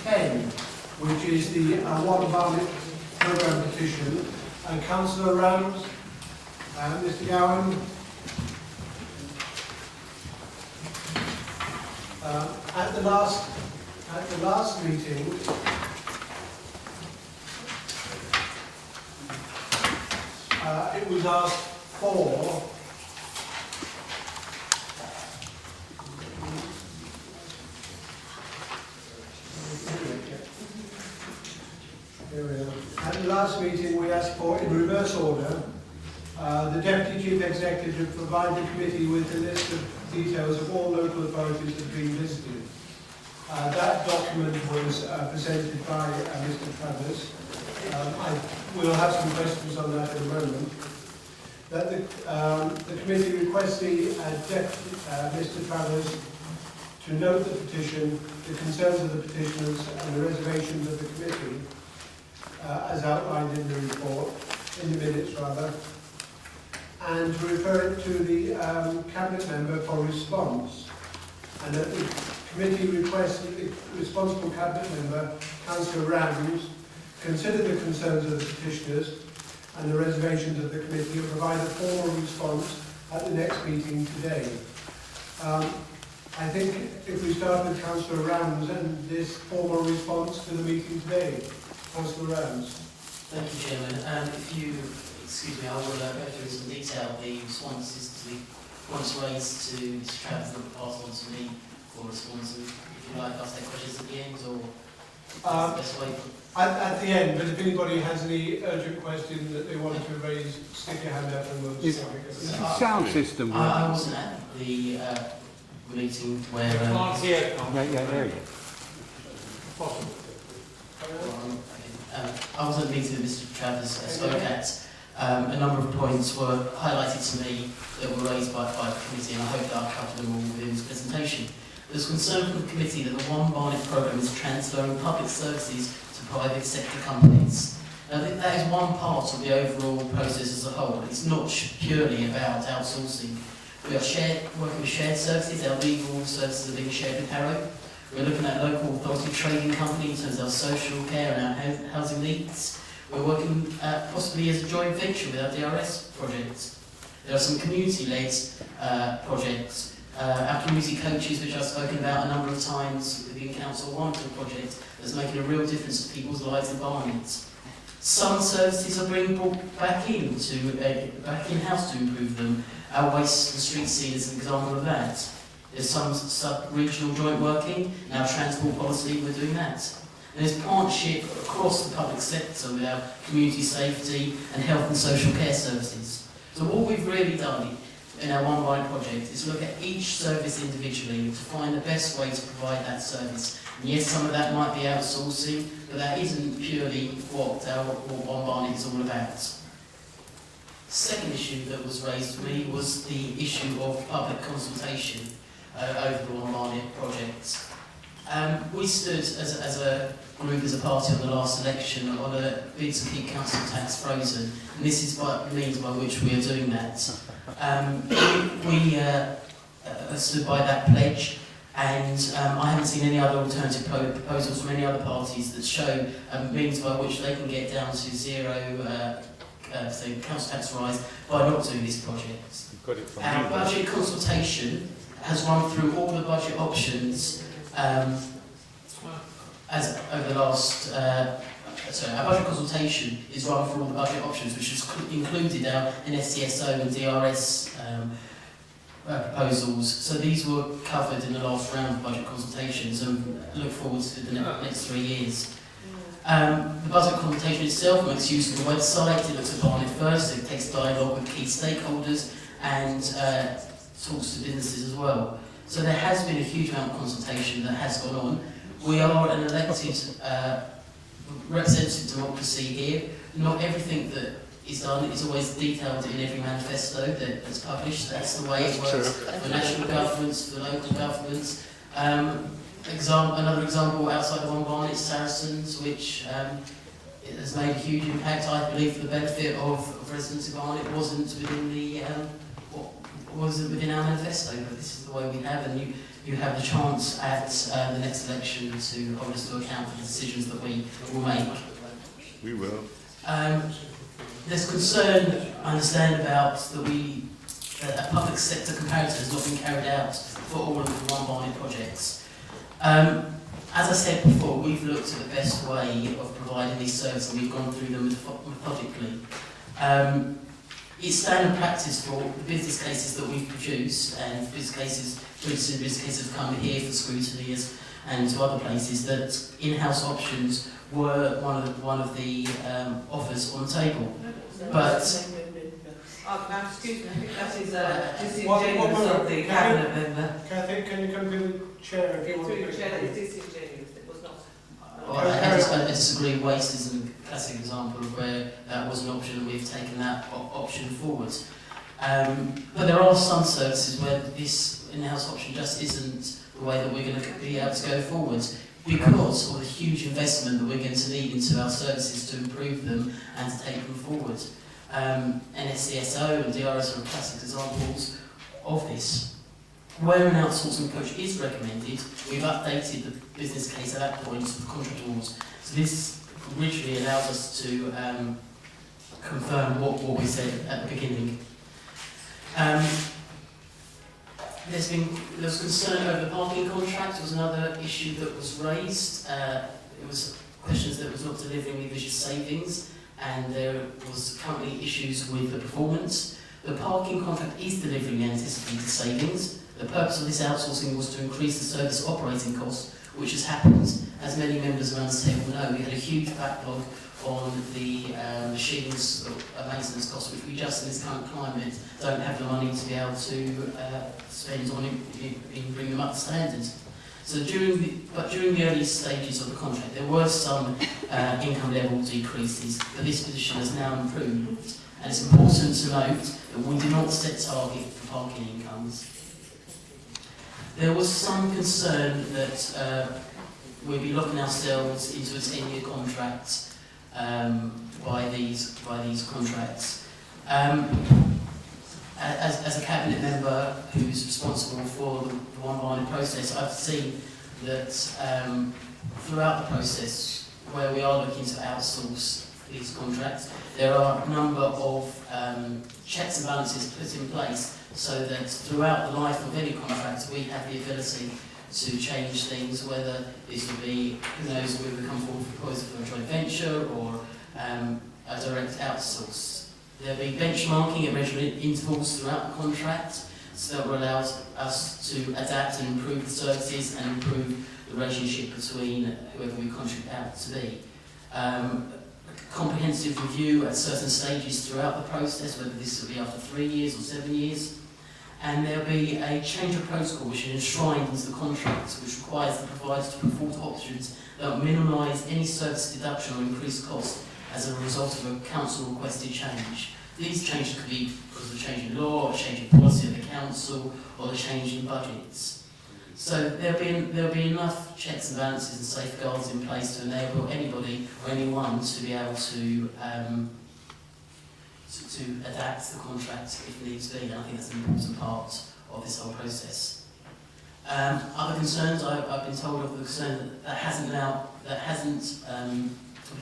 10, which is the One Barnet Programme petition. Councillor Rams, Mr. Gowan. At the last meeting, it was asked for At the last meeting, we asked for, in reverse order, the Deputy Chief Executive to provide the committee with a list of details of all local authorities that have been visited. That document was presented by Mr. Travers. I will have some questions on that in a moment. That the committee requests the Mr. Travers to note the petition, the concerns of the petitioners and the reservations of the committee, as outlined in the report, in the minutes rather, and to refer it to the Cabinet member for response. And that the committee requests that the responsible Cabinet member, Councillor Rams, consider the concerns of the petitioners and the reservations of the committee and provide a formal response at the next meeting today. I think if we start with Councillor Rams and this formal response to the meeting today. Councillor Rams. Thank you, Chairman. If you excuse me, I will go through in some detail the responses to the points raised to Mr. Travers that were passed on to me for response. If you like, ask their questions at the end, or that's the best way. At the end, but if anybody has any urgent question that they want to raise, stick your hand up and we'll just is the sound system working? I wasn't at the meeting where... there you go. I was at the meeting that Mr. Travers spoke at. A number of points were highlighted to me that were raised by the committee, and I hope that I'll cover them all within this presentation. There's concern from the committee that the One Barnet programme is transferring public services to private sector companies. Now, that is one part of the overall process as a whole. It's not purely about outsourcing. We are working with shared services. Our legal services are being shared with Harrow. We're looking at local authority trading company in terms of our social care and our housing needs. We're working possibly as a joint venture with our DRS projects. There are some community-led projects. Our community coaches, which I've spoken about a number of times within Council 1 project, that's making a real difference to people's lives in Barnet. Some services are being brought back in-house to improve them. Our waste and street scene is an example of that. There's some sub-regional joint working, in our transport policy we're doing that. And there's partnership across the public sector with our community safety and health and social care services. So what we've really done in our One Barnet project is look at each service individually to find the best way to provide that service. And yes, some of that might be outsourcing, but that isn't purely what One Barnet is all about. Second issue that was raised to me was the issue of public consultation over the One Barnet project. We stood as a group, as a party on the last election on a bid to keep council tax frozen, and this is the means by which we are doing that. We stood by that pledge, and I haven't seen any other alternative proposals from any other parties that show means by which they can get down to zero council tax rise by not doing this project. Our budget consultation has run through all the budget options as over the last. Our budget consultation is run through all the budget options, which has included our NSCSO and DRS proposals. So these were covered in the last round of budget consultations, and look forward to the next 3 years. The budget consultation itself makes use of the website. It looks at Barnet first. It takes dialogue with key stakeholders and talks to businesses as well. So there has been a huge amount of consultation that has gone on. We are an elected representative democracy here. Not everything that is done is always detailed in every manifesto that's published. That's the way it works for national governments, for local governments. Another example outside of One Barnet, Saracens, which has made a huge impact, I believe, for the benefit of residents of Barnet. Wasn't within our manifesto, but this is the way we have, and you have the chance at the next election to hold us to account for the decisions that we will make. We will. There's concern, I understand, about that a public sector comparator has not been carried out for all of the One Barnet projects. As I said before, we've looked at the best way of providing these services and we've gone through them methodically. It's standard practice for the business cases that we've produced and business cases have come here for scrutiny and to other places, that in-house options were one of the offers on the table. But excuse me, I think that is disingenuous of the cabinet member. Kathy, can you come to the chair? If you want Through to the chair, it's disingenuous. It was not. well, I disagree. Waste is a classic example of where that was an option and we've taken that option forward. But there are some services where this in-house option just isn't the way that we're going to be able to go forward, because of the huge investment that we're going to need into our services to improve them and to take them forward. NSCSO and DRS are classic examples of this. Where an outsourcing approach is recommended, we've updated the business case at that point with contract awards. So this originally allows us to confirm what we said at the beginning. There was concern over the parking contract. It was another issue that was raised. It was questions that was not delivering envisaged savings, and there was currently issues with the performance. The parking contract is delivering anticipated savings. The purpose of this outsourcing was to increase the service operating costs, which has happened. As many members around the table know, we had a huge backlog on the machines maintenance costs, which we just in this current climate don't have the money to be able to spend on in bringing them up to standards. So during the early stages of the contract, there were some income level decreases, but this position has now improved. And it's important to note that we do not set target for parking incomes. There was some concern that we'd be locking ourselves into a 10-year contract by these contracts. As a cabinet member who's responsible for the One Barnet process, I've seen that throughout the process where we are looking to outsource these contracts, there are a number of checks and balances put in place so that throughout the life of any contract we have the ability to change things, whether this would be, who knows, we would come forward for proposal for a joint venture or a direct outsource. There'll be benchmarking at measuring intervals throughout the contract, so that will allow us to adapt and improve the services and improve the relationship between whoever we contract out to be. Comprehensive review at certain stages throughout the process, whether this will be after 3 years or 7 years. And there'll be a change of protocol which is enshrined into the contract, which requires the provider to put forward options that will minimise any service deduction or increased cost as a result of a council requested change. These changes could be because of a change in law, or a change in policy of the council, or the change in budgets. So there'll be enough checks and balances and safeguards in place to enable anybody or anyone to be able to adapt the contract if needs be, and I think that's an important part of this whole process. Other concerns, I've been told of the concern that the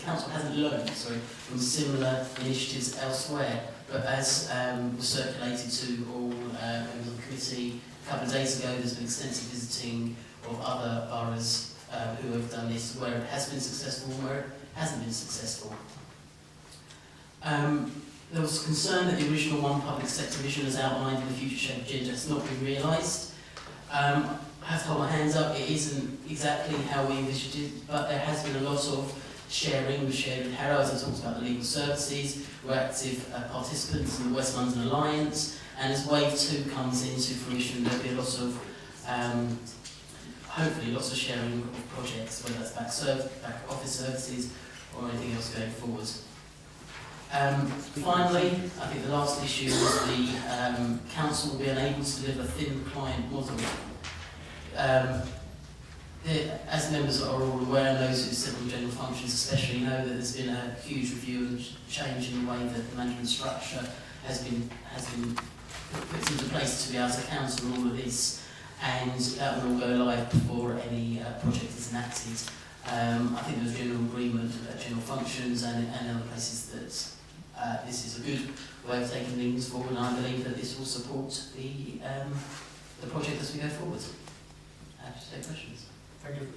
council hasn't learned from similar initiatives elsewhere, but as was circulated to all members of the committee a couple of days ago, there's been extensive visiting of other boroughs who have done this, where it has been successful and where it hasn't been successful. There was concern that the original One Public Sector vision as outlined in the Future Shape agenda has not been realised. I have to hold my hands up, it isn't exactly how we envisioned it, but there has been a lot of sharing. We've shared with Harrow, as I talked about the legal services, we're active participants in the West London Alliance, and as Wave 2 comes into fruition, there'll be a lot of, hopefully lots of sharing of projects, whether that's back office services or anything else going forward. Finally, I think the last issue is the council will be unable to deliver a thin client model. As members are all aware, and those who civil general functions especially know that there's been a huge review and change in the way that the management structure has been put into place to be able to counsel all of this. and that will all go live before any project is enacted. I think there was general agreement at general functions and other places that this is a good way of taking things forward, and I believe that this will support the project as we go forward. Happy to take questions. Thank you.